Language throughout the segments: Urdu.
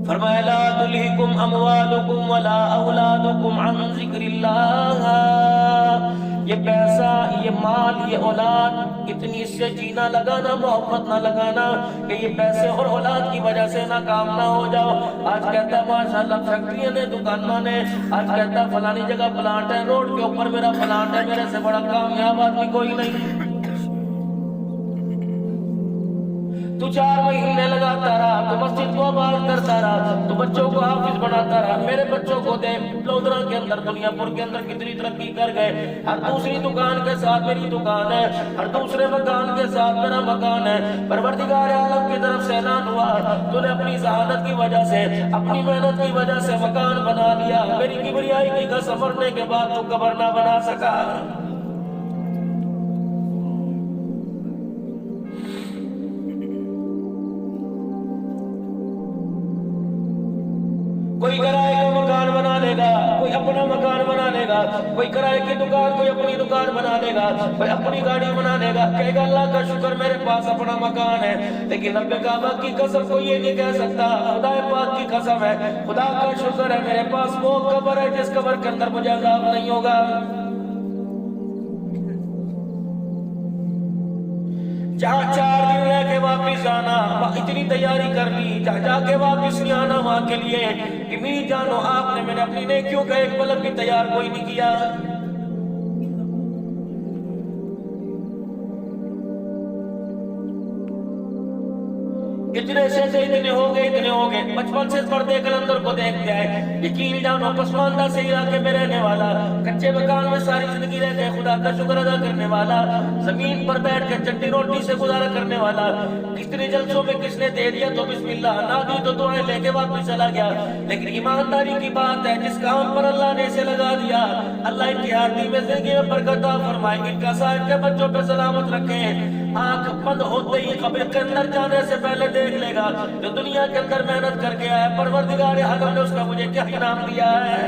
فرمایا لا تلہکم اموالکم ولا اولادکم عن ذکر اللہ، یہ پیسہ، یہ مال، یہ اولاد، اتنی اس سے جینا لگانا، محبت نہ لگانا کہ یہ پیسے اور اولاد کی وجہ سے ناکام نہ ہو جاؤ۔ آج کہتا ہے ماشاءاللہ فیکٹریاں نے، دکانوں نے، آج کہتا ہے فلانی جگہ پلانٹ ہے، روڈ کے اوپر میرا پلانٹ ہے، میرے سے بڑا کامیاب آدمی کوئی نہیں۔ تو 4 مہینے لگاتا رہا، تو مسجد کو آباد کرتا رہا، تو بچوں کو حافظ بناتا رہا۔ میرے بچوں کو دے لودرا کے اندر، دنیا پور کے اندر کتنی ترقی کر گئے۔ ہر دوسری دکان کے ساتھ میری دکان ہے، ہر دوسرے مکان کے ساتھ میرا مکان ہے۔ پروردگار عالم کی طرف سے اعلان ہوا، تو نے اپنی ذہانت کی وجہ سے، اپنی محنت کی وجہ سے مکان بنا لیا، میری کبریائی کی قسم مرنے کے بعد تو قبر نہ بنا سکا۔ کوئی کرائے کا مکان بنا لے گا، کوئی اپنا مکان بنا لے گا، کوئی کرائے کی دکان، کوئی اپنی دکان بنا لے گا، کوئی اپنی گاڑی بنا لے گا، کہے گا اللہ کا شکر میرے پاس اپنا مکان ہے۔ لیکن رب کعبہ کی قسم کو یہ نہیں کہہ سکتا، خدا پاک کی قسم ہے، خدا کا شکر ہے میرے پاس وہ قبر ہے جس قبر کے اندر مجھے عذاب نہیں ہوگا۔ جہاں 4 دن رہ کے واپس آنا، اتنی تیاری کر لی، جا کے واپس نہیں آنا وہاں کے لیے کہ میری جانو آپ نے، میں نے اپنی نیکیوں کا ایک پلک بھی تیار کوئی نہیں کیا۔ اتنے سے اتنے ہو گئے، بچپن سے پردے کلندر کو دیکھتے آئے، یقین جانو پسماندہ سے علاقے میں رہنے والا، کچے مکان میں ساری زندگی رہ گئے، خدا کا شکر ادا کرنے والا، زمین پر بیٹھ کے چٹنی روٹی سے گزارا کرنے والا، کتنے جلسوں میں کس نے دے دیا تو بسم اللہ، نہ دی تو دعائیں لے کے واپس چلا گیا۔ لیکن ایمانداری کی بات ہے، جس کام پر اللہ نے اسے لگا دیا، اللہ اتحادی میں زندگی میں برکت عطا فرمائے، ان کا صاحب کے بچوں پہ سلامت رکھے۔ آنکھ بند ہوتے ہی قبر کے اندر جانے سے پہلے دیکھ لے گا جو دنیا کے اندر محنت کر کے آیا، پروردگار عالم نے اس کا مجھے کیا انعام دیا ہے۔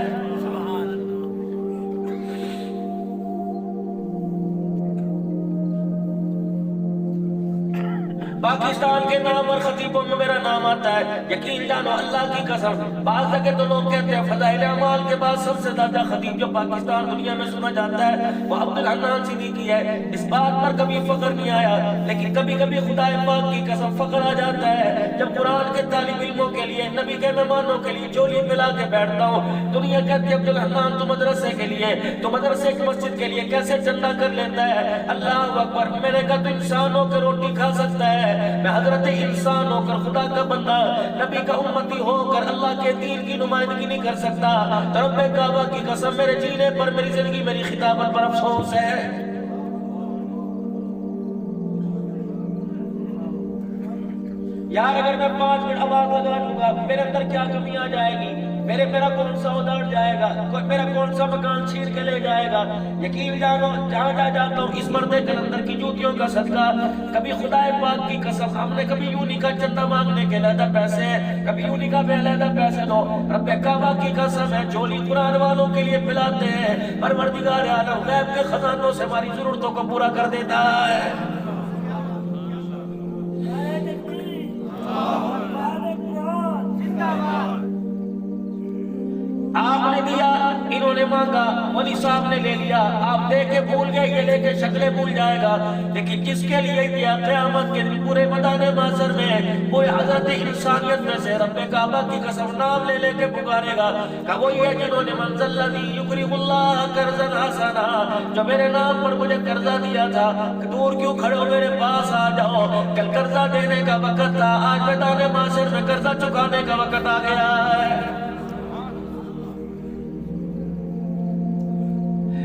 پاکستان کے نام اور خطیبوں میں میرا نام آتا ہے، یقین جانو اللہ کی قسم، بعض جگہ تو لوگ کہتے ہیں فضائل اعمال کے بعد سب سے زیادہ خطیب جو پاکستان دنیا میں سنا جاتا ہے وہ عبدالحنان صدیقی ہے۔ اس بات پر کبھی فخر نہیں آیا، لیکن کبھی کبھی خدا پاک کی قسم فخر آ جاتا ہے جب قرآن کے طالب علموں کے لیے، نبی کے مہمانوں کے لیے چولی پلا کے بیٹھتا ہوں۔ دنیا کہتی ہے عبدالحنان تو مدرسے کے لیے، تو مدرسے کی مسجد کے لیے کیسے چندہ کر لیتا ہے؟ اللہ اکبر، میں نے کہا تو انسان ہو کے روٹی کھا سکتا ہے، میں حضرت انسان ہو کر خدا کا بندہ، نبی کا امتی ہو کر اللہ کے دین کی نمائندگی نہیں کر سکتا۔ تو رب کعبہ کی قسم میرے جینے پر، میری زندگی، میری خطابت پر افسوس ہے۔ یار اگر میں 5 منٹ آواز لگا لوں گا میرے اندر کیا کمی آ جائے گی؟ میرا کون سا ادھر جائے گا؟ میرا کون سا مکان چھین کے لے جائے گا؟ یقین جانو جہاں جاتا ہوں اس مردے کلندر کی جوتیوں کا صدقہ، کبھی خدا پاک کی قسم ہم نے کبھی یوں نہیں کہا چندہ مانگنے کے علیحدہ پیسے ہیں، کبھی یوں نہیں کہا بے علیحدہ پیسے دو۔ رب کعبہ کی قسم ہے جھولی قرآن والوں کے لیے پلاتے ہیں، پروردگار عالم غیب کے خزانوں سے ہماری ضرورتوں کو پورا کر دیتا ہے۔ آپ نے دیا، انہوں نے مانگا، ولی صاحب نے لے لیا، آپ دے کے بھول گئے، یہ لے کے شکلیں بھول جائے گا۔ لیکن جس کے لیے دیا قیامت کے دن پورے میدان محشر میں وہ حضرت انسانیت میں سے رب کعبہ کی قسم نام لے لے کے پکارے گا کہ وہی ہے جنہوں نے من ذا الذی یقرض اللہ قرضا حسنا، جو میرے نام پر مجھے قرضہ دیا تھا، دور کیوں کھڑے ہو میرے پاس آ جاؤ، کل قرضہ دینے کا وقت تھا، آج میدان محشر میں قرضہ چکانے کا وقت آ گیا ہے۔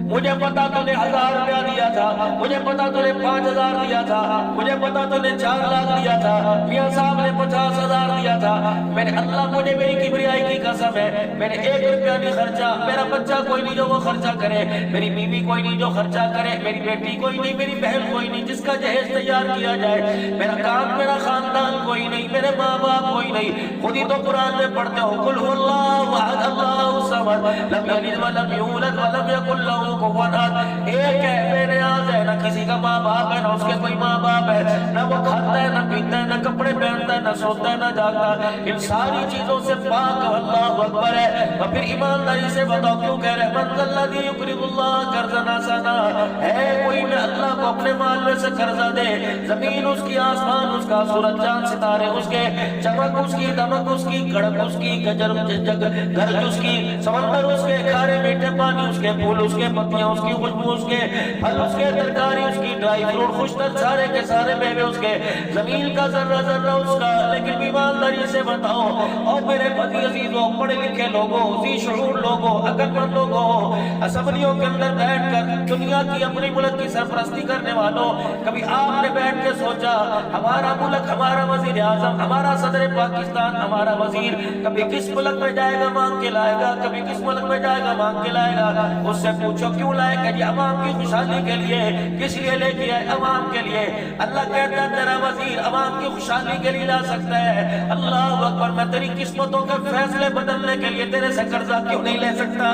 مجھے پتا تو نے 1000 روپیہ دیا تھا، مجھے پتا تو نے 5000 دیا تھا، مجھے پتا تو نے 4 لاکھ دیا تھا، میاں صاحب نے 50,000 دیا تھا، میں نے اللہ مجھے میری کبریائی کی قسم ہے میں نے 1 روپیہ نہیں خرچا، میرا بچہ کوئی نہیں جو وہ خرچہ کرے، میری بیوی کوئی نہیں جو خرچہ کرے، میری بیٹی کوئی نہیں، میری بہن کوئی نہیں جس کا جہیز تیار کیا جائے، میرا کام، میرا خاندان کوئی نہیں، میرے ماں باپ کوئی نہیں۔ خود ہی تو قرآن میں پڑھتے ہو قل هو اللہ احد اللہ الصمد لم یلد ولم یولد ولم یکن لہ کفوا احد، ایک ہے بے نیاز ہے، نہ کسی کا ماں باپ ہے، نہ اس کے کوئی ماں باپ ہے، نہ وہ کھاتا ہے نہ پیتا ہے نہ کپڑے پہنتا ہے نہ نہ سوتا ہے نہ جاگتا، ان ساری چیزوں سے پاک اللہ اکبر ہے۔ اور پھر ایمانداری سے بتاؤ کیوں کہہ رہے من ذا الذی یقرض اللہ قرضا حسنا، ہے کوئی میں اللہ کو اپنے مال میں سے قرضہ دے، زمین اس کی، آسمان اس کا، سورج چاند ستارے اس کے، چمک اس کی، دمک اس کی، کڑک اس کی، گرج اس کی، سمندر اس کے، کھارے میٹھے پانی اس کے، پھول اس کے، پتیاں اس کی، خوشبو اس کے، پھل اس کے، ترکاری اس کی، ڈرائی فروٹ خوشتر سارے کے سارے میوے اس کے، زمین کا ذرہ ذرہ اس کا۔ لیکن ایمانداری سے بتاؤ اور میرے پتی عزیزوں، پڑھے لکھے لوگوں، ذی شعور لوگوں، عقل مند لوگوں، اسمبلیوں کے اندر بیٹھ کر دنیا کی اپنی ملک کی سرپرستی کرنے والوں، کبھی آپ نے بیٹھ کے سوچا ہمارا ملک، ہمارا وزیر اعظم، ہمارا صدر پاکستان، ہمارا وزیر کبھی کس ملک میں جائے گا مانگ کے لائے گا، کبھی کس ملک میں جائے گا مانگ کے لائے گا؟ اس سے پوچھو کیوں لائے گا؟ یہ عوام کی خوشحالی کے لیے، کس لیے لے کے آئے؟ عوام کے لیے۔ اللہ کہتا ہے تیرا وزیر عوام کی خوشحالی کے لیے لا سکتا ہے، اللہ اکبر، میں تیری قسمتوں کے فیصلے بدلنے کے لیے تیرے سے قرضہ کیوں نہیں لے سکتا؟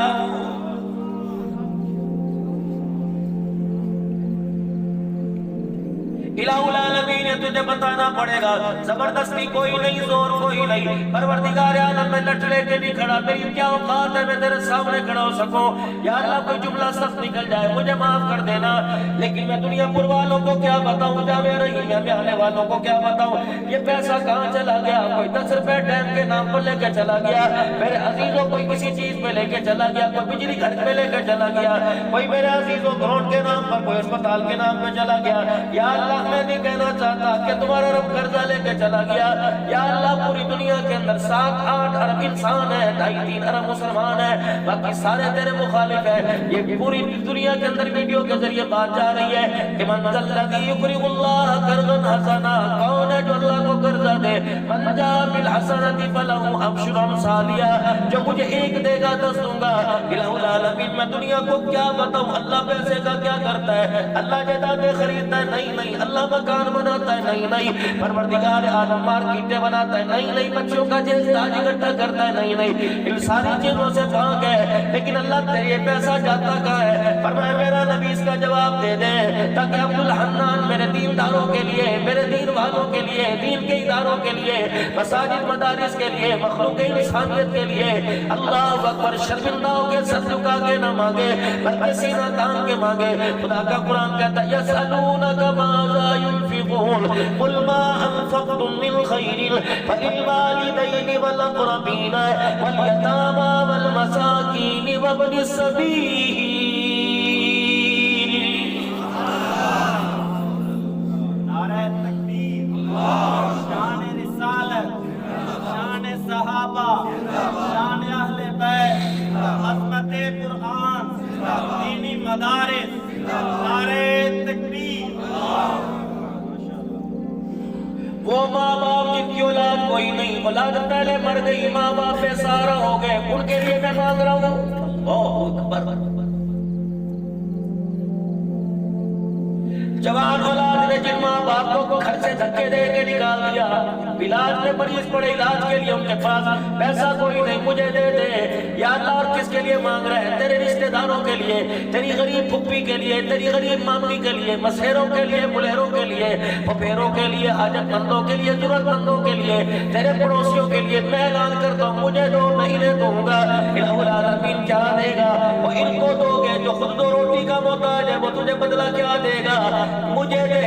الہ العالمین نے تجھے بتانا پڑے گا، زبردستی کوئی نہیں، زور کوئی نہیں، پروردگار عالم میں لٹ لے کے نہیں کھڑا، میری کیا اوقات ہے میں تیرے سامنے کھڑا ہو سکوں؟ یا اللہ کوئی جملہ سخت نکل جائے مجھے معاف کر دینا، لیکن میں دنیا پور والوں کو کیا بتاؤں، جامعہ رحیمیہ میں آنے والوں کو کیا بتاؤں، یہ پیسہ کہاں چلا گیا؟ کوئی 10 روپے ڈیم کے نام پر لے کے چلا گیا، میرے عزیزوں کوئی کسی چیز پہ لے کے چلا گیا، کوئی بجلی گھر پہ لے کے چلا گیا، کوئی میرے عزیزوں گراؤنڈ کے نام پر، کوئی اسپتال کے نام پہ چلا گیا۔ یا اللہ میں نہیں کہنا چاہتا کہ تمہارا رب قرضہ لے کے چلا گیا، یا اللہ پوری دنیا کے اندر 7-8 ارب انسان ہے، 2.5-3 ارب مسلمان ہے، باقی سارے تیرے مخالف ہے۔ یہ پوری دنیا کے اندر ویڈیو کے ذریعے بات جا رہی ہے کہ من ذا الذی یقرض اللہ قرضا حسنا، کون ہے جو اللہ کو قرضہ دے؟ من جاء بالحسنۃ فلہ عشر امثالها، جو مجھے 1 دے گا 10 دوں گا۔ الہ العالمین میں دنیا کو کیا بتاؤں، اللہ پیسے کا کیا کرتا ہے؟ اللہ جائیدادیں خریدتا ہے؟ نہیں۔ اللہ مکان بناتا ہے؟ نہیں۔ پروردگار عالم مارکیٹیں بناتا ہے؟ نہیں۔ بچوں کا جیز تاج اکٹھا کرتا ہے؟ نہیں۔ ان ساری چیزوں سے بھاگ ہے، لیکن اللہ تیرے پیسہ جاتا کہاں ہے؟ فرمایا میرا نبی اس کا جواب دے دے تاکہ عبد الحنان میرے دین داروں کے لیے، میرے دین والوں کے لیے، دین کے اداروں کے لیے، مساجد مدارس کے لیے، مخلوق انسانیت کے لیے اللہ اکبر شرمندہ ہو کے سر جھکا کے نہ مانگے بلکہ سینہ تان کے مانگے۔ خدا کا قرآن کہتا ہے یسألونک ماذا ينفقون قل ما انفقتم من خیر فللوالدین والاقربین والیتامى والمساکین وابن السبیل۔ نعرہ تکبیر، شان رسالت، شان صحابہ، شان اہل بیت، عظمت قرآن، دینی مدارس، نعرہ تکبیر۔ وہ ماں باپ جن کی اولاد کوئی نہیں، اولاد پہلے مر گئی، ماں باپ بے سہارا ہو گئے، ان کے لیے میں مانگ رہا ہوں۔ اللہ اکبر۔ جوان اولاد نے جن ماں باپ کو گھر سے دھکے دے کے نکال دیا، علاج میں مریض پڑے، علاج کے لیے ان کے پاس پیسہ کوئی نہیں، مجھے دے دے یا اللہ۔ اور کس کے لیے مانگ رہے ہیں؟ تیرے رشتہ داروں کے لیے، تیری غریب پھپھی کے لیے، تیری غریب مامی کے لیے، مسیروں کے لیے، ملیروں کے لیے، پھپھیروں کے لیے، حاجت مندوں کے لیے، ضرورت مندوں کے لیے، تیرے پڑوسیوں کے لیے میں اعلان کرتا ہوں مجھے 2 مہینے دوں گا، الہ العالمین کیا دے گا؟ وہ ان کو دو گے جو خود 2 روٹی کا محتاج ہے، وہ تجھے بدلہ کیا دے گا؟ مجھے دے۔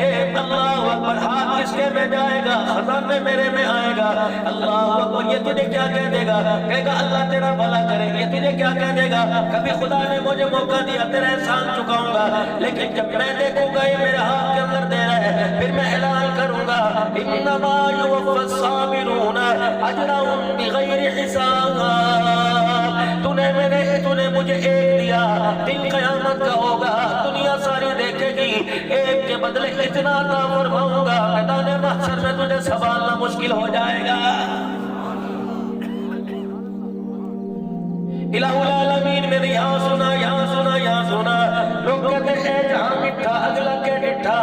اللہ اکبر۔ ہاتھ کس کے میں جائے گا؟ خزانے میرے میں آئے گا۔ اللہ اکبر۔ یہ تجھے کیا کہہ دے گا؟ کہے گا اللہ تیرا بھلا کرے۔ یہ تجھے کیا کہہ دے گا؟ کبھی خدا نے مجھے موقع دیا، تیرا احسان چکاؤں گا، لیکن جب میں دیکھوں گا یہ میرے ہاتھ کے اندر دے رہا ہے، پھر میں اعلان کروں گا انما یوفی الصابرون اجرهم بغیر حساب۔ تو نے مجھے 1 دیا، دن قیامت کا ہوگا، دنیا ساری دیکھے گی، 1 کے بدلے اتنا عطا فرماؤں گا، میدان محشر میں تجھے سنبھالنا مشکل ہو جائے گا۔ الہ العالمین میں نے یہاں سنا، یہاں سنا، یہاں سنا، لوگ کہتے ہیں جہاں مٹھا اگلا کے ڈٹھا،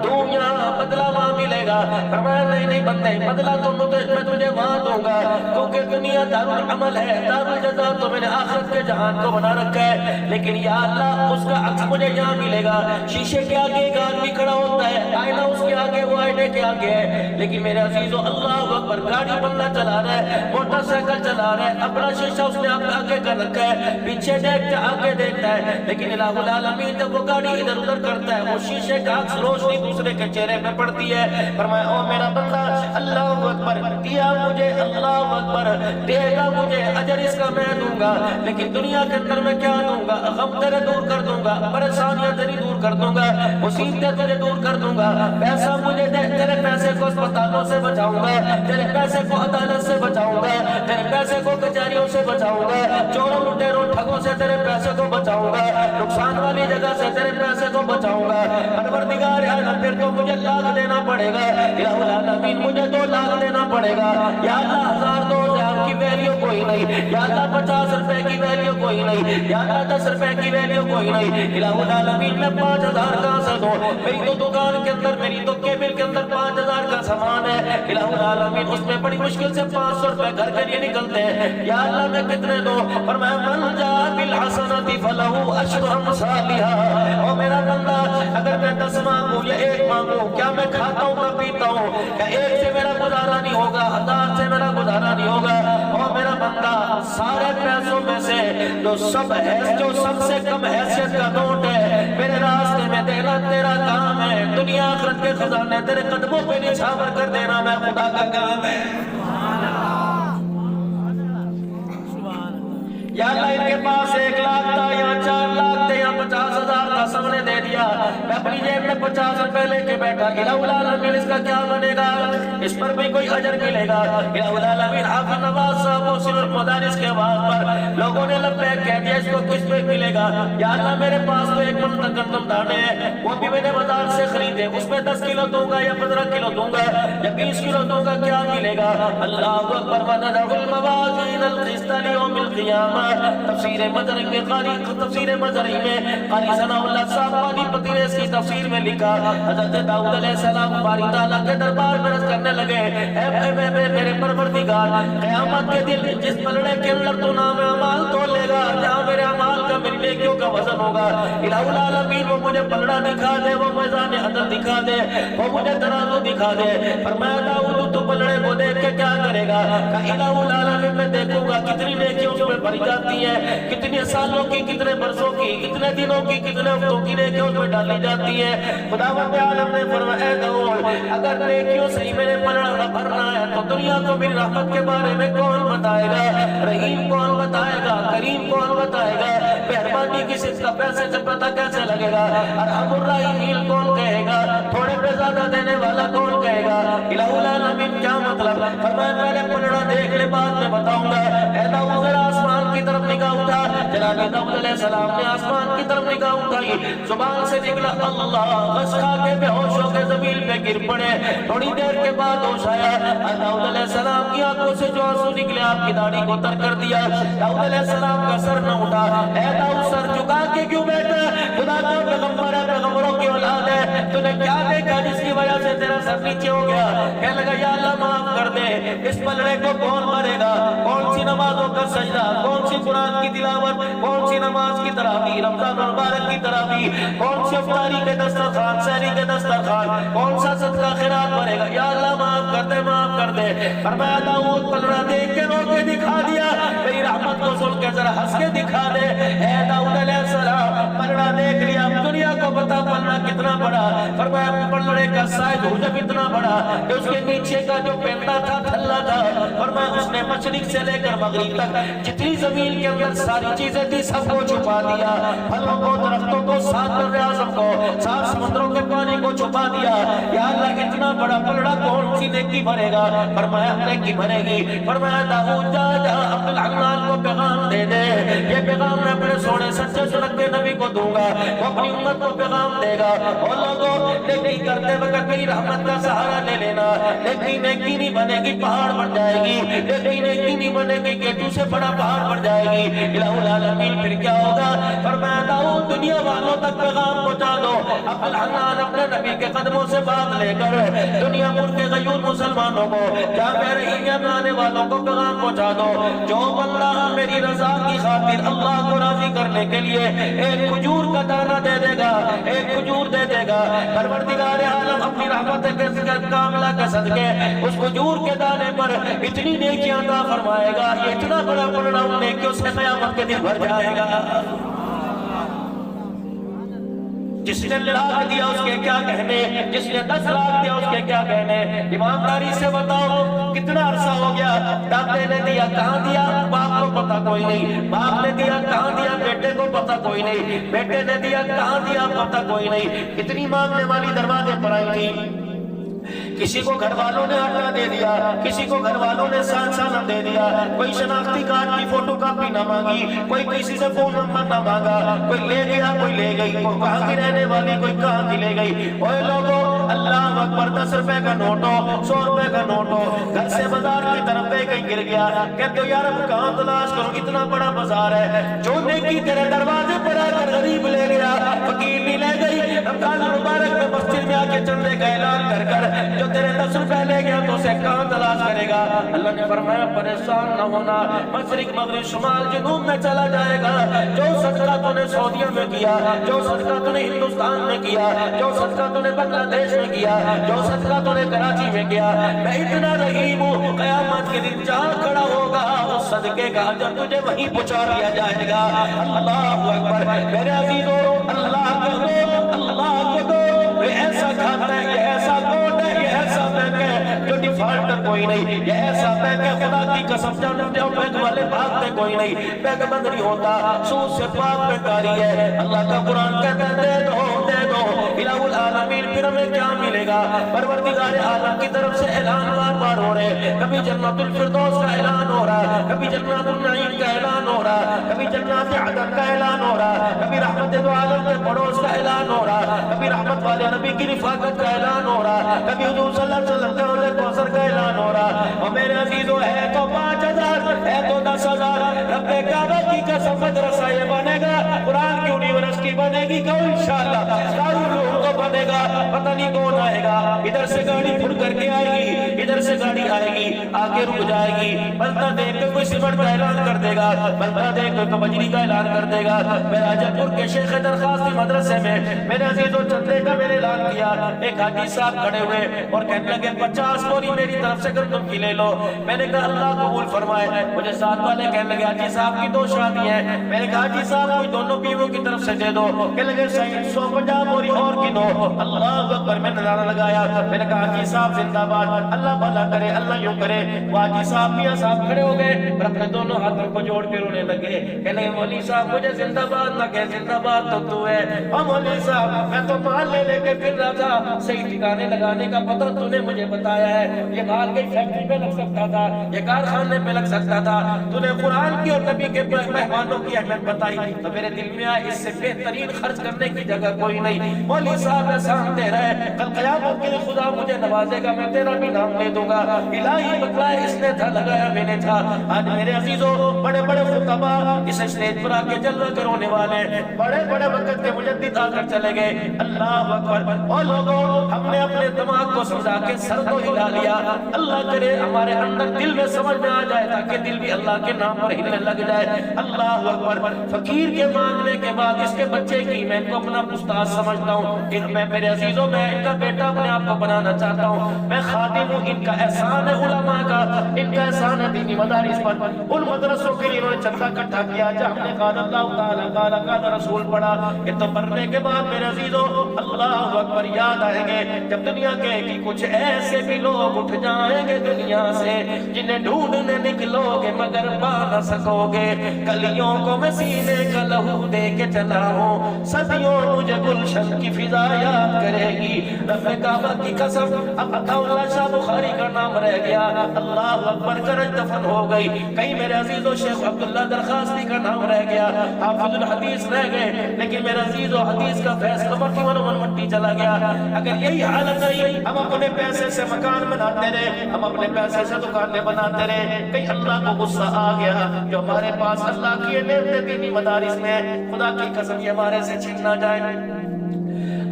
دنیا بدلہ وہاں ملے گا؟ فرمایا نہیں بندے، بدلہ تو میں تجھے وہاں دوں گا، کیونکہ دنیا دارالعمل ہے، دارالجزا تو میں نے آخرت کے جہان کو بنا رکھا ہے، لیکن یا اللہ اس کا عکس مجھے یہاں ملے گا۔ شیشے کے آگے ایک آدمی کھڑا ہوتا ہے، آئینہ اس کے آگے، وہ آئینے کے آگے ہے، لیکن میرے عزیزو اللہ اکبر، گاڑی بندہ چلا رہا ہے، موٹر سائیکل چلا رہا ہے، اپنا شیشہ اس نے آگے کر رکھا ہے، پیچھے دیکھتا ہے، آگے دیکھتا ہے، لیکن الہ العالمین جب وہ گاڑی ادھر ادھر کرتا ہے، وہ شیشے کا عکس روشنی دوسرے کے چہرے پہ پڑتی ہے۔ فرمایا او میرا بندہ، اللہ اکبر، دیا مجھے، اللہ اکبر، دے گا مجھے، اجر اس کا میں دوں گا، لیکن دنیا کے اندر میں کیا دوں گا؟ غم تیرے دور کر دوں گا، پریشانیاں تیری دور کر دوں گا، مصیبتیں تجھے دور کر دوں گا، پیسہ مجھے دے، تیرے پیسے کو اسپتالوں سے بچاؤں گا، تیرے پیسے کو عدالت سے بچاؤں گا، تیرے پیسے کو کچہریوں سے بچاؤں گا، چوروں لٹیروں ٹھگوں سے تیرے پیسے کو بچاؤں گا، نقصان والی جگہ سے تیرے پیسے کو بچاؤں گا۔ پروردگار اعظم، پھر تو مجھے لاکھ دینا پڑے گا، الہ العالمین مجھے 2 لاکھ دینا پڑے گا، یا اللہ 1000 2000 کی ویلیو کوئی نہیں، یا اللہ 50 روپے کی ویلیو کوئی نہیں، یا اللہ 10 روپے کی ویلیو کوئی نہیں، الہ العالمین میں 5000 کہاں سے دوں؟ میری تو دکان کے اندر، میری تو کیبل کے اندر 5000 کا سامان ہے، الہ العالمین اس میں بڑی مشکل سے 500 روپے گھر کے لیے نکلتے ہیں، یا اللہ میں کتنے دوں؟ فرمایا من جاء بالحسنۃ فلہ عشر امثالها۔ او میرا بندہ، اگر میں 10 مانگوں یا 1 مانگوں، کیا میں کھاتا ہوں نہ پیتا ہوں؟ کیا 1 سے میرا گزارا نہیں ہوگا؟ 1000 سے میرا گزارا نہیں ہوگا؟ او میرا بندہ، سارے پیسوں میں سے جو سب سے کم حیثیت کا نوٹ ہے، میرے راستے میں دینا تیرا کام ہے، دنیا آخرت کے خزانے تیرے قدموں پہ نچھاور کر دینا میں خدا کا کام ہے۔ یا اللہ ان کے پاس 1 لاکھ تھا یا 4 لاکھ تھے یا 50,000 تھا، سب نے دے دیا، میں اپنی جیب میں 50 روپے لے کے بیٹھا، الہ العالمین اس کا کیا بنے گا؟ اس پر بھی کوئی اجر ملے گا؟ الہ العالمین حافظ نواز صاحب محسن المدارس کے آواز پر لوگوں نے لبیک کہہ دیا، اس کو کس پہ ملے گا؟ یا اللہ میرے پاس تو 1 من گندم دانے ہیں، وہ بھی میں نے بازار سے خریدے، اس میں 10 کلو دوں گا یا 15 کلو دوں گا یا 20 کلو دوں گا، کیا ملے گا؟ اللہ اکبر، وَنَضَعُ الْمَوَازِينَ الْقِسْطَ لِيَوْمِ الْقِيَامَةِ۔ تفسیر مظہری میں قاری ثناء اللہ صاحب پانی پتیرے اس کی تفسیر میں لکھا، حضرت داؤد علیہ السلام باری تعالیٰ کے دربار میں رض کرنے لگے، اے میرے پروردگار، قیامت کے دن جس پلڑے کے اندر تو نام اعمال تول لے گا، جہاں میرے اعمال کا میری نیکیوں کا وزن ہوگا، الہ العالمین وہ مجھے پلڑا دکھا دے، وہ میزان عدل دکھا دے، وہ مجھے ترازو دکھا دے۔ فرمایا داؤد تو پلڑے کو دیکھ کے کیا کرے گا؟ کہ الہ العالمین میں دیکھوں گا کتنی نیکیوں اس میں بھری جاتی ہے، کتنے سالوں کی، کتنے برسوں کی، کتنے دنوں کی، کتنے ہفتوں کی نیکیوں میں ڈالی جاتی ہے۔ خداوند عالم نے فرمایا داؤد، اگر نیکیوں سے ہی میرے پلڑا بھرنا ہے تو دنیا کو میری رحمت کے بارے میں کون بتائے گا؟ رحیم کون بتائے گا؟ کریم کون بتائے گا؟ مہربانی کی صفت کا پیسے سے پتہ کیسے لگے گا؟ ارحم الراحمین کون کہے گا؟ تھوڑے پہ زیادہ دینے والا کون کہے گا؟ الہ العالمین کیا مطلب؟ فرمایا میں نے پلڑا دیکھ لے بعد میں بتاؤں گا۔ اے داؤد ذرا آسمان کی طرف نگاہ اٹھا، جناب داؤد علیہ السلام نے آسمان کی طرف نگاہ اٹھائی، زبان سے نکلا اللہ، غش کھا کے بے ہوش ہو کے زمین پہ گر پڑے، تھوڑی دیر کے بعد ہوش آیا، داؤد علیہ السلام کی آنکھوں سے جو آنسو نکلے آپ کی داڑھی کو تر کر دیا، داؤد علیہ السلام کا سر نہ اٹھا۔ اے داؤد سر جھکا کے کیوں بیٹھا؟ خدا کا پیغمبر ہے، پیغمبروں کی اولاد ہے، تو نے کیا دیکھا جس کی وجہ سے تیرا سر نیچے ہو گیا؟ کہنے لگا یا اللہ معاف کر دے، اس پلڑے کو کون بھرے گا؟ کون سی نمازوں کا سجدہ، کون سی قرآن کی تلاوت، کون سی نماز کی تراویح، رمضان المبارک کی تراویح، کون سی افطاری کے دسترخوان، سحری کے دسترخوان، کون سا صدقہ خیرات بھرے گا؟ یا اللہ معاف کر دے، معاف کر دے۔ فرمایا داؤد پلڑا دیکھ کے رو کے دکھا دیا، میری رحمت کو سن کے ذرا ہنس کے دکھا دے۔ اے داؤد علیہ السلام پلڑا دیکھ لیا، دنیا کو پتا پلڑا کتنا بڑا؟ فرمایا پلڑے کا سائز حجم اتنا بڑا کہ اس کے نیچے کا جو پینڈا تھا تھلا تھا، فرمایا اس نے مشرق سے لے کر مغرب تک جتنی زمین کے اندر ساری چیزیں تھی سب کو چھپا دیا، پھلوں کو، درختوں کو، 7 بر اعظم کو، 7 سمندروں کے پانی کو چھپا دیا۔ یا اللہ اتنا بڑا پلڑا کون سی نیکی بھرے گا؟ فرمایا نیکی بھرے گی۔ فرمایا داؤد جا عبد الحنان کو پیغام دے دے، یہ پیغام میں اپنے سونے سچے سنتے نبی کو دوں گا، وہ اپنی امت کو پیغام دے گا، اور لوگوں نیکی کرتے وقت میری رحمت کا سہارا لے لینا، نیکی نہیں بنے گی، پہاڑ بن جائے گی، نیکی تیری نیکی نہیں بنے گی کہ تو سے بڑا پہاڑ بڑھ جائے گی۔ الہ العالمین پھر کیا ہوگا؟ فرمایا داؤد دنیا والوں تک پیغام پہنچا دو۔ عبدالحنان اپنے نبی کے قدموں سے بات لے کر دنیا بھر کے غیور مسلمانوں کو کیا کہہ رہی ہے؟ آنے والوں کو پیغام پہنچا دو جو بندہ میری رضا کی خاطر اللہ کو راضی کرنے کے لیے ایک کھجور کا دانہ دے دے گا، ایک کھجور دے دے گا، پروردگار عالم اپنی رحمت کے کاملہ کے صدقے اس کھجور کے دانے پر اتنی نیکیاں عطا فرمائے گا، یہ اتنا بڑا پرنام نیکیوں سے قیامت کے دن بھر جائے گا۔ جس نے لاکھ دیا اس کے کیا کہنے، جس نے 10 لاکھ دیا اس کے کیا کہنے۔ ایمانداری سے بتاؤ کتنا عرصہ ہو گیا؟ دادے نے دیا کہاں دیا؟ باپ کو پتہ کوئی نہیں، باپ نے دیا کہاں دیا؟ بیٹے کو پتہ کوئی نہیں، بیٹے نے دیا کہاں دیا؟ پتہ کوئی نہیں۔ کتنی مانگنے والی دروازے پر آئی تھی، کسی کو گھر والوں نے آٹا دے دیا، کسی کو گھر والوں نے سالہ دے دیا، کوئی شناختی کارڈ کی فوٹو کاپی نہ مانگی، کوئی کسی سے فون نمبر نہ مانگا، کوئی لے گیا کوئی لے گئی، کوئی کہاں کی رہنے والی کوئی کہاں کی لے گئی۔ اوے لوگوں اللہ اکبر، 10 روپے کا نوٹ ہو، 100 روپے کا نوٹ ہو، گھر سے بازار کی طرف پہ کہیں گر گیا، کہتے ہو یار اب کہاں تلاش کروں، اتنا بڑا بازار ہے۔ جو نیکی تیرے دروازے پر آ کر غریب لے گیا، فقیر بھی لے گئی، رمضان المبارک میں مسجد میں آ کے چندے کا اعلان کر کر جو تیرے 10 روپے لے گیا تو اسے کہاں تلاش کرے گا؟ اللہ نے فرمایا پریشان نہ ہونا، مشرق مغرب شمال جنوب میں چلا جائے گا۔ جو صدقہ تو نے سعودیہ میں کیا، جو صدقہ تو نے ہندوستان میں کیا، جو صدقہ تو نے بنگلہ دیش میں کیا، جو صدقہ تو نے کراچی میں کیا، میں اتنا رحیم ہوں، قیامت کے دن جہاں کھڑا ہوگا اس صدقے کا اجر تجھے وہیں پہنچا دیا جائے گا۔ اللہ اکبر، میرے عزیزو اللہ کو دو، اللہ کو دو، یہ ایسا کھاتا ہے، یہ ایسا کوٹ ہے، یہ ایسا بینک ہے جو ڈیفالٹ کوئی نہیں، یہ ایسا بینک ہے خدا کی قسم جانتے ہو بینک والے بھاگتے کوئی نہیں، بینک بند نہیں ہوتا، سود سے پاک بیکاری ہے۔ اللہ کا قرآن کہتا ہے دے دو دے دو، الہ العالمین پھر ہمیں کیا ملے گا؟ پروردگار عالم کی طرف سے اعلان بار بار ہو رہے، کبھی جنت الفردوس کا اعلان ہو رہا، کبھی جنت النعیم کا اعلان ہو رہا، کبھی جنات عدن کا اعلان ہو رہا، کبھی رحمت دو عالم کے پڑوس کا اعلان ہو رہا، کبھی رحمت والے نبی کی رفاقت کا اعلان ہو رہا، کبھی حضور صلی اللہ علیہ وسلم کے حوض کوثر کا اعلان ہو رہا۔ اور میرے عزیزو ہے تو 5000 ہے تو 10,000، رب کعبہ کی قسم مدرسہ یہ بنے گا، قرآن کی یونیورسٹی بنے گی کہ انشاءاللہ دارالعلوم تو بنے گا، پتہ نہیں کون آئے گا، ادھر سے گاڑی پھڑ کر کے آئے گی، ادھر سے گاڑی آئے گی، آگے رک جائے گی، بلدہ دیکھ کے کوئی سمٹ کا اعلان کر دے گا، بلدہ دیکھ کے کوئی بجری کا اعلان کر دے گا۔ میں راجپور کے شیخ درخواستی مدرسے میں میرے عزیزو چندے کا میں نے اعلان کیا، ایک حاجی صاحب کھڑے ہوئے اور کہنے لگے 50 بوری میری طرف سے گندم کی لے لو۔ میں نے کہا اللہ قبول فرمائے۔ مجھے ساتھ والے کہنے لگے حاجی صاحب کی 2 شادی ہیں۔ میں نے کہا حاجی صاحب کوئی دونوں بیویوں کی طرف سے دے دو۔ کہنے لگے صحیح 150 بوری اور گنو۔ اللہ اکبر، میں نظارہ لگایا، میں نے کہا حاجی صاحب زندہ باد، اللہ بھلا کرے، اللہ یوں کرے۔ وہ حاجی صاحب میاں صاحب کھڑے ہو گئے اور اپنے دونوں ہاتھوں کو جوڑ کے رونے لگے، کہنے لگے مولوی صاحب مجھے زندہ باد نہ کہے، زندہ باد تو ہے۔ اور مولوی صاحب میں تو مال لے لے کے پھر رہا تھا، صحیح ٹھکانے لگانے کا پتہ تو نے مجھے بتایا ہے، یہ مال کئی فیکٹری پہ لگ سکتا تھا، یہ کارخانے پہ لگ سکتا تھا، تو نے قرآن کی اور نبی کے مہمانوں کی اہمیت بتائی، تو میرے دل میں آیا اس سے بہترین خرچ کرنے کی جگہ کوئی نہیں۔ مولوی صاحب احسان دے رہے، کل قیامت کے لیے خدا مجھے نوازے گا، میں تیرا بھی نام لے دوں گا۔ الہی بتلائے اس نے تھا لگایا میں نے تھا۔ آج میرے عزیزوں بڑے بڑے خطبہ اس اسٹیج پر آ کے جلوہ کرونے والے، بڑے بڑے وقت کے مجدد آ کر چلے گئے، اللہ اکبر۔ اور لوگوں ہم نے اپنے دماغ کو سمجھا کے سر تو ہلا لیا، اللہ کرے ہمارے اندر دل میں سمجھ میں آ جائے تاکہ دل بھی اللہ کے نام پر ہلنے لگ جائے، اللہ اکبر۔ فقیر کے مانگنے کے بعد اس کے بچے کی میں ان کو اپنا استاد سمجھتا ہوں، میں میرے عزیزوں میں ان کا بیٹا اپنے آپ کو بنانا چاہتا ہوں، میں خادم ہوں، ان کا احسان ہے علماء کا، ان کا احسان ہے دینی مدارس پر، ان مدرسوں کے لیے انہوں نے چندہ اکٹھا کیا جہاں ہم نے قال اللہ تعالیٰ قال رسول پڑھا، یہ تو پڑھنے کے بعد میرے عزیزوں اللہ اکبر یاد آئیں گے جب دنیا کہے گی کچھ ایسے بھی لوگ اٹھ جائیں گے دنیا سے جنہیں ڈھونڈنے نکلو گے مگر پا نہ سکو گے، کلیوں کو میں سینے کا لہو دے کے چلا ہوں، صدیوں مجھے گلشن کی فضا یاد کرے گی، رب کعبہ کی قسم اب عطا اللہ شاہ بخاری کا نام رہ گیا، اللہ اکبر۔ اکبر کرج دفن ہو گئی. کہیں میرے عزیزو شیخ عبداللہ درخواستی کا نام رہ گیا, حافظ الحدیث رہ گئے, لیکن میرے عزیزو حدیث کا فیصلہ مٹی چلا گیا. اگر یہی حالت رہی, ہم اپنے پیسے سے مکان بناتے رہے, ہم اپنے پیسے سے دکانیں بناتے رہے, کہیں اللہ کو غصہ آ گیا جو ہمارے پاس اللہ کی نعمتیں دینی مدارس میں, خدا کی قسم یہ ہمارے سے چھن نہ جائے.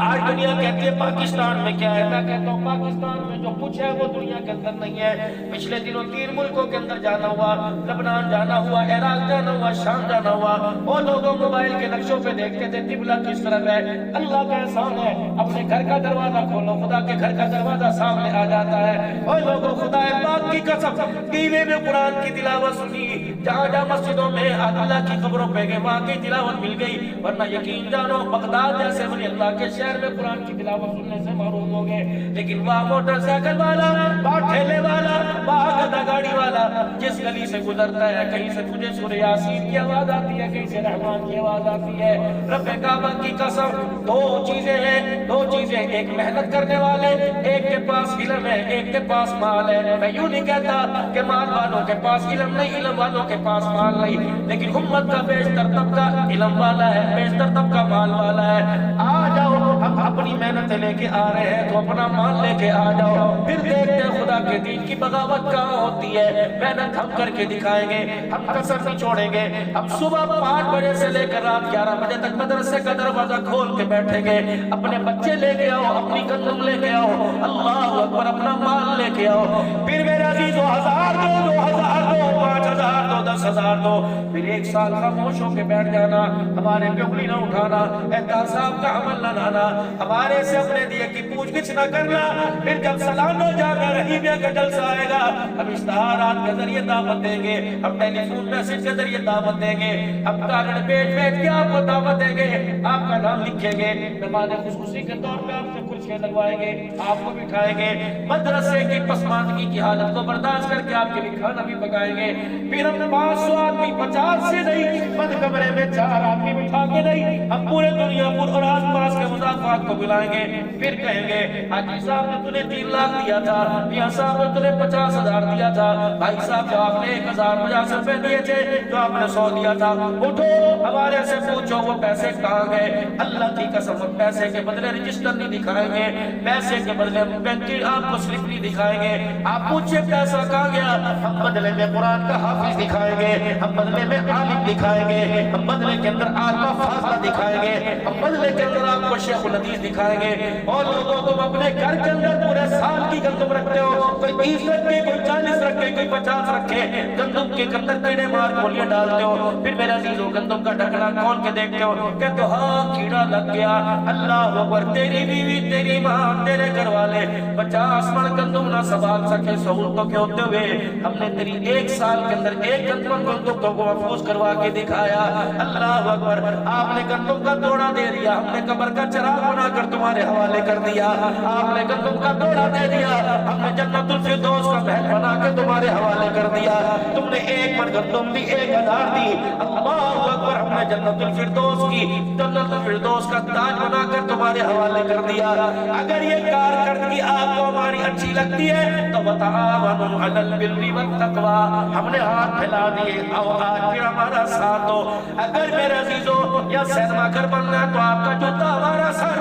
آج دنیا کہتی ہے پاکستان میں کیا ہے, میں کہتا ہوں پاکستان میں جو کچھ ہے وہ دنیا کے اندر نہیں ہے. پچھلے دنوں 3 ملکوں کے اندر جانا ہوا, لبنان جانا ہوا, عراق جانا ہوا, شام جانا ہوا. وہ لوگوں موبائل کے نقشوں پہ دیکھتے تھے قبلہ کس طرف ہے. اللہ کا احسان ہے, اپنے گھر کا دروازہ کھولو, خدا کے گھر کا دروازہ سامنے آ جاتا ہے. وہ لوگوں خدا پاک کی قسم ٹی وی میں قرآن کی تلاوت سنی, جہاں جہاں مسجدوں میں اللہ کی قبروں پہ گئے وہاں کی تلاوت مل گئی. ورنہ یقین جانو بغداد جیسے ولی اللہ کے شہر میں قرآن کی تلاوت سننے سے محروم ہو گئے. لیکن وہاں موٹر سائیکل والا, وہاں ٹھیلے والا, وہاں گدا گاڑی والا جس گلی سے گزرتا ہے, کہیں سے تجھے سورہ یاسین کی آواز آتی ہے, کہیں سے رحمان کی آواز آتی ہے. رب کعبہ کی قسم 2 چیزیں ہیں, 2 چیزیں, ایک محنت کرنے والے, ایک کے پاس علم ہے, ایک کے پاس مال ہے. میں یوں نہیں کہتا کہ مال والوں کے پاس علم نہیں, علم والوں کے پاس مال نہیں, لیکن امت کا بیشتر طبقہ علم والا ہے, بیشتر طبقہ مال والا ہے. آ جاؤ, ہم اپنی محنت لے کے آ رہے ہیں تو اپنا مال لے کے آ جاؤ, پھر دیکھتے ہیں خدا کے دین کی بغاوت کہاں ہوتی ہے. محنت ہم کر کے دکھائیں گے, ہم کسر نہیں چھوڑیں گے. ہم صبح 5 بجے سے لے کر رات 11 بجے تک مدرسے کا دروازہ کھول کے بیٹھیں گے. اپنے بچے لے کے آؤ, اپنی گندم لے کے آؤ, اللہ اکبر, اپنا مال لے کے آؤ. پھر میرے عزیزو 1000 دو, 2000 دو, 5000 دو, 10,000 دو, پھر 1 سال خاموش ہو کے بیٹھ جانا, ہمارے پہ انگلی نہ اٹھانا, احتساب صاحب کا عمل نہ لانا, ہمارے سے اپنے دیے کی پوچھ گچھ نہ کرنا. پھر جب سالانہ جامعہ رحیمیہ کا جلسہ آئے گا, ہم اشتہارات کے ذریعے دعوت دیں گے, ہم ٹیلی فون میسج کے ذریعے دعوت دیں گے, ہم کارڈ بیچ کے آپ کو دعوت دیں گے, آپ کا نام لکھیں گے, مہمان خصوصی کے طور پہ آپ سے کرسیاں لگوائیں گے, آپ کو بٹھائیں گے, مدرسے کی پسماندگی کی حالت کو برداشت کر کے آپ کے لیے کھانا بھی پکائیں گے. پھر ہم 500 آدمی 50 سے نہیں, بند کمرے میں 4 آدمی بٹھا کے نہیں, ہم پورے دنیا پور اور آس پاس کے مضافات کو بلائیں گے. پھر کہیں گے حاجی صاحب نے تنہیں 3 لاکھ دیا تھا, میاں صاحب نے تنہیں 50,000 دیا تھا, بھائی صاحب جو آپ نے 1050 روپے دیے تھے, جو آپ نے 100 دیا تھا, اٹھو ہمارے سے پوچھو وہ پیسے کہاں گئے. اللہ کی قسم ہم پیسے کے بدلے رجسٹر نہیں دکھائیں گے, پیسے کے بدلے بینک کی آپ کو سلپ نہیں دکھائیں گے. آپ پوچھے پیسہ کہاں گیا, ہم بدلے میں قرآن کا حافظ دکھائیں گے, ہم بدلے میں عالم دکھائیں گے, ہم بدلے کے اندر عالمہ فاضلہ دکھائیں گے, ہم بدلے کے اندر آپ کو شیخ الحدیث دکھائیں گے. اور لوگوں تم اپنے گھر کے اندر پورے سال کی گندم رکھتے ہو, کوئی 20 رکھے, کوئی 40 رکھے, کوئی 50 رکھے, گندم کے اندر کیڑے مار گولیاں ڈالتے ہو. پھر میرے عزیزو گندم کا ڈھکنا کھول کے دیکھتے ہو, کہتے ہو ہاں کیڑا لگ گیا. اللہ اکبر, تیری بیوی, تیری ماں, تیرے گھر والے 50 من گندم نہ سنبھال سکے سہولتوں کے ہوتے ہوئے, ہم نے تیری 1 سال کے اندر 1 گندم کو محفوظ کروا کے دکھایا. اللہ اکبر, آپ نے گندم کا توڑا دے دیا, ہم نے قبر کا چراغ بنا کر تمہارے حوالے کر دیا. آپ نے گندم کا توڑا دے دیا, ہم نے جنت الفردوس کا محل بنا کے تمہارے حوالے کر دیا. تم نے 1 من گندم دی, 1000 دی, اللہ اکبر, ہم نے جنت الفردوس کی, جنت الفردوس کا تاج بنا کر تمہارے حوالے کر دیا. اگر یہ کارکردگی آپ کو ہماری اچھی لگتی ہے تو وتعاونوا علی البر والتقوی, ہم نے ہاتھ پھیلا دیے, اور آج پھر ہمارا ساتھ دو. اگر میرے عزیزو یا سینما گھر بننا ہے تو آپ کا جوتا ہمارا سر,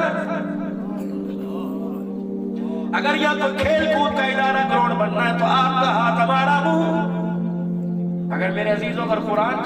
اگر یا کوئی کھیل کود کا ادارہ گراؤنڈ بننا ہے تو آپ کا ہاتھ ہمارا منہ. اگر میرے عزیزو اگر قرآن